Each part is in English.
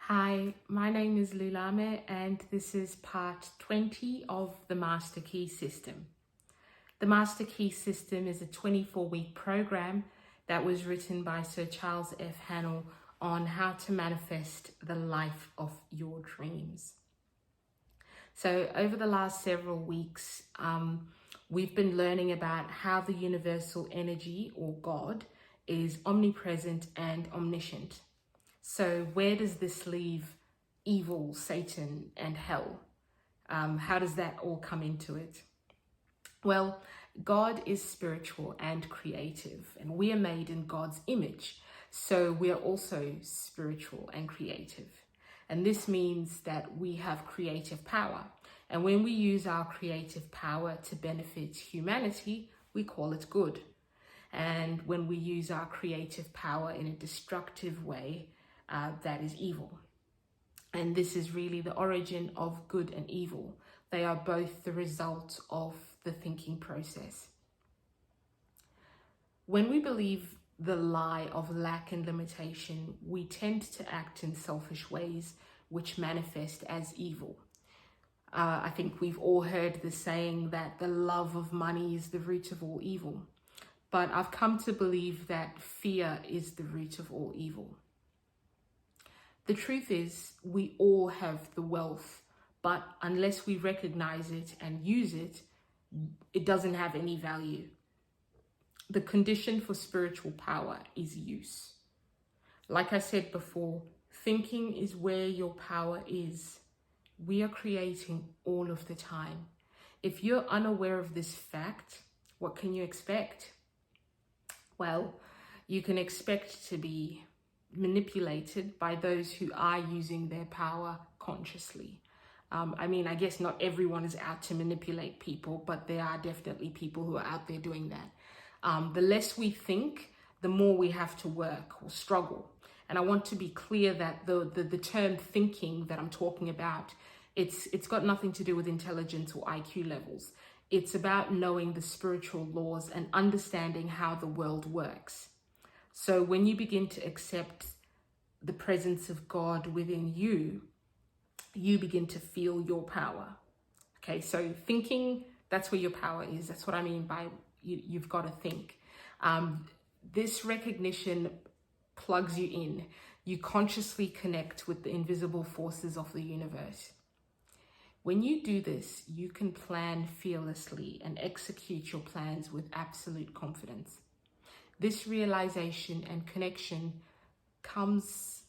Hi, my name is Lulame and this is part 20 of the Master Key System. The Master Key System is a 24-week program that was written by Sir Charles F. Hannell on how to manifest the life of your dreams. So over the last several weeks, we've been learning about how the universal energy or God is omnipresent and omniscient. So where does this leave evil, Satan, and hell? How does that all come into it? Well, God is spiritual and creative, and we are made in God's image. So we are also spiritual and creative. And this means that we have creative power. And when we use our creative power to benefit humanity, we call it good. And when we use our creative power in a destructive way, that is evil. And this is really the origin of good and evil. They are both the result of the thinking process. When we believe the lie of lack and limitation, we tend to act in selfish ways which manifest as evil. I think we've all heard the saying that the love of money is the root of all evil. But I've come to believe that fear is the root of all evil. The truth is, we all have the wealth, but unless we recognize it and use it, it doesn't have any value. The condition for spiritual power is use. Like I said before, thinking is where your power is. We are creating all of the time. If you're unaware of this fact, what can you expect? Well, you can expect to be manipulated by those who are using their power consciously. I guess not everyone is out to manipulate people, but there are definitely people who are out there doing that. The less we think, the more we have to work or struggle. And I want to be clear that the term thinking that I'm talking about, it's got nothing to do with intelligence or IQ levels. It's about knowing the spiritual laws and understanding how the world works. So when you begin to accept the presence of God within you, you begin to feel your power. Okay, so thinking, that's where your power is. That's what I mean by you've got to think. This recognition plugs you in. You consciously connect with the invisible forces of the universe. When you do this, you can plan fearlessly and execute your plans with absolute confidence. This realization and connection comes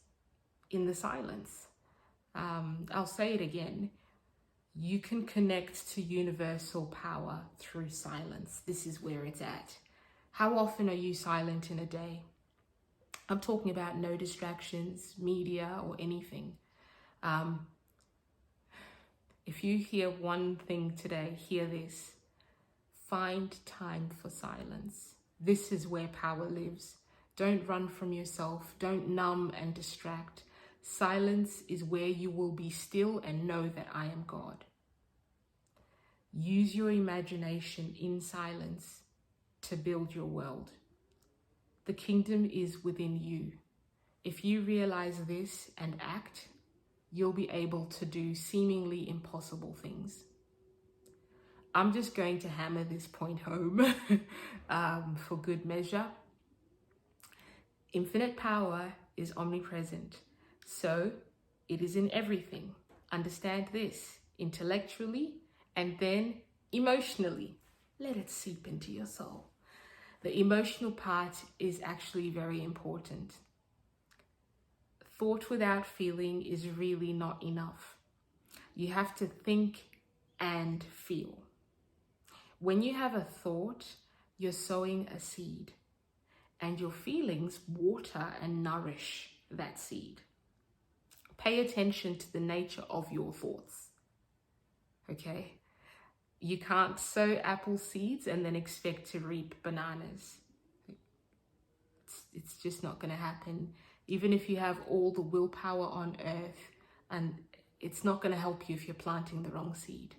in the silence. I'll say it again. You can connect to universal power through silence. This is where it's at. How often are you silent in a day? I'm talking about no distractions, media, or anything. If you hear one thing today, hear this. Find time for silence. This is where power lives. Don't run from yourself. Don't numb and distract. Silence is where you will be still and know that I am God. Use your imagination in silence to build your world. The kingdom is within you. If you realize this and act, you'll be able to do seemingly impossible things. I'm just going to hammer this point home for good measure. Infinite power is omnipresent, so it is in everything. Understand this intellectually and then emotionally. Let it seep into your soul. The emotional part is actually very important. Thought without feeling is really not enough. You have to think and feel. When you have a thought, you're sowing a seed, and your feelings water and nourish that seed. Pay attention to the nature of your thoughts. Okay? You can't sow apple seeds and then expect to reap bananas. It's just not going to happen. Even if you have all the willpower on earth, and it's not going to help you if you're planting the wrong seed.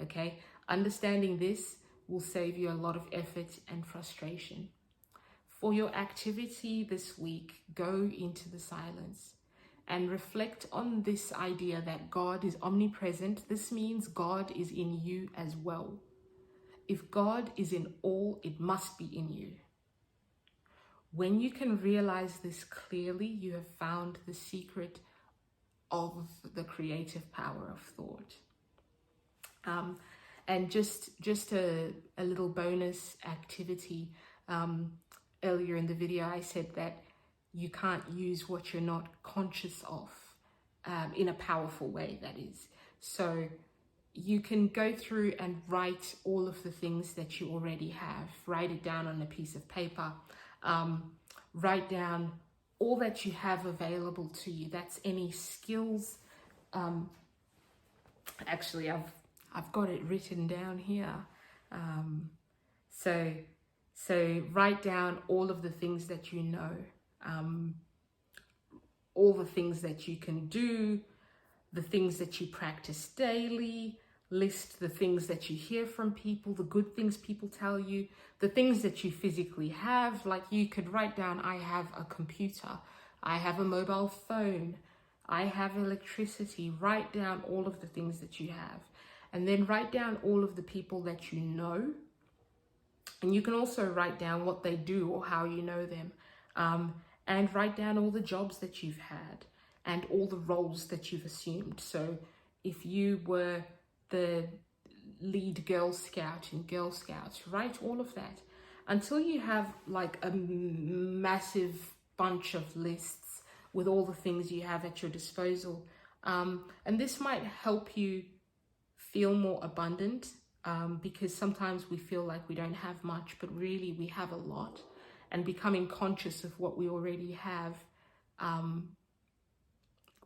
Okay? Understanding this will save you a lot of effort and frustration. For your activity this week, go into the silence and reflect on this idea that God is omnipresent. This means God is in you as well. If God is in all, it must be in you. When you can realize this clearly, you have found the secret of the creative power of thought. And just a little bonus activity. Earlier in the video, I said that you can't use what you're not conscious of in a powerful way, that is. So you can go through and write all of the things that you already have. Write it down on a piece of paper. Write down all that you have available to you. That's any skills. Actually, I've got it written down here. So write down all of the things that you know, all the things that you can do, the things that you practice daily. List the things that you hear from people, the good things people tell you, the things that you physically have. Like you could write down, I have a computer, I have a mobile phone, I have electricity. Write down all of the things that you have. And then write down all of the people that you know. And you can also write down what they do or how you know them. And write down all the jobs that you've had and all the roles that you've assumed. So if you were the lead Girl Scout in Girl Scouts, write all of that until you have like a massive bunch of lists with all the things you have at your disposal. And this might help you feel more abundant, because sometimes we feel like we don't have much, but really we have a lot. And becoming conscious of what we already have,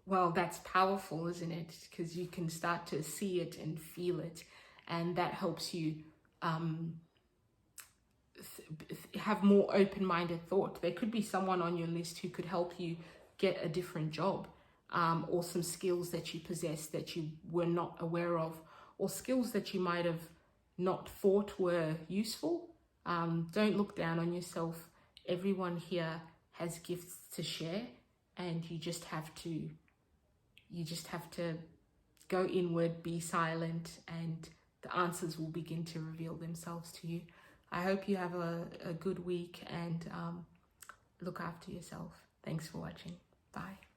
well, that's powerful, isn't it? Because you can start to see it and feel it, and that helps you have more open-minded thought. There could be someone on your list who could help you get a different job, or some skills that you possess that you were not aware of, or skills that you might have not thought were useful. Don't look down on yourself. Everyone here has gifts to share, and you just have to go inward, be silent, and the answers will begin to reveal themselves to you. I hope you have a good week, and look after yourself. Thanks for watching. Bye.